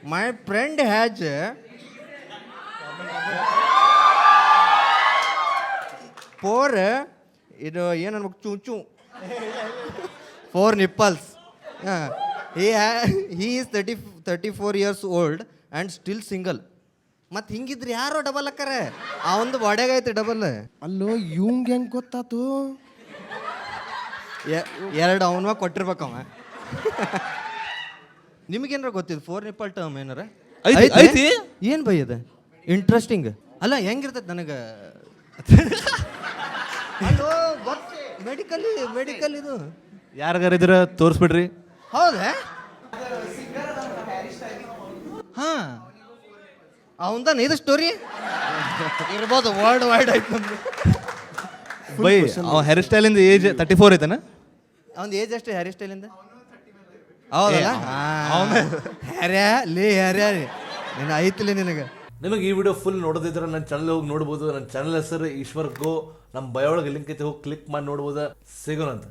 My friend has four ಇದು ಏನು ಅನ್ಬೇಕು ಚೂಚು 4 nipples. He is 34 years old and still single. ಮತ್ತು ಹಿಂಗಿದ್ರೆ ಯಾರೋ ಡಬಲ್ ಅಕ್ಕಾರೆ ಅವಂದು ಬಾಡ್ಯಾಗೈತೆ ಡಬಲ್. ಅಲ್ಲೋ ಇವಂಗ ಹೆಂಗ್ ಗೊತ್ತಾತು? ಎರಡು ಅವನ ಕೊಟ್ಟಿರ್ಬೇಕವ. ನಿಮಗೇನಾರ ಗೊತ್ತಿದ್ದು 4 nipple ಟರ್ಮ್ ಏನಾರ ಐತಿ ಏನು ಬೈ ಅದ ಇಂಟ್ರೆಸ್ಟಿಂಗ್ ಅಲ್ಲ ಹೆಂಗಿರ್ತೈತೆ ನನಗೆ ಮೆಡಿಕಲ್ ಇದು ಯಾರಿಗಾರ ಇದ್ರ ತೋರಿಸ್ಬಿಡ್ರಿ. ಹೌದಾ? ಹಾ ಅವಂದಾನ ಇದು ಸ್ಟೋರಿ ಇರ್ಬೋದು. ವರ್ಲ್ಡ್ ವೈಡ್ ಆಯ್ತು ನಮ್ದು. ಬೈ ಅವ ಹೇರ್ ಸ್ಟೈಲ್ ಇಂದ ಏಜ್ 34 ಐತನ? ಅವ್ನ ಏಜ್ ಅಷ್ಟೇ ಹೇರ್ ಸ್ಟೈಲಿಂದ. ಹೌದಲ್ಲ? ಹ್ಯಾರ್ಯಾ ಲೇ ಹ್ಯಾರ್ಯಾ ನೀನು ಐತಿಲ್ಲ ನಿನಗೆ. ನಿಮಗೆ ಈ ವಿಡಿಯೋ ಫುಲ್ ನೋಡೋದಿದ್ರೆ ನನ್ನ ಚಾನಲ್ ಹೋಗಿ ನೋಡ್ಬೋದು. ನನ್ನ ಚಾನಲ್ ಹೆಸರು ಈಶ್ವರ್ ಗೋ. ನಮ್ಮ ಬಯೋಳಗೆ ಲಿಂಕ್ ಐತೆ, ಹೋಗಿ ಕ್ಲಿಕ್ ಮಾಡಿ ನೋಡ್ಬೋದು. ಸಿಗೋಣಂತ.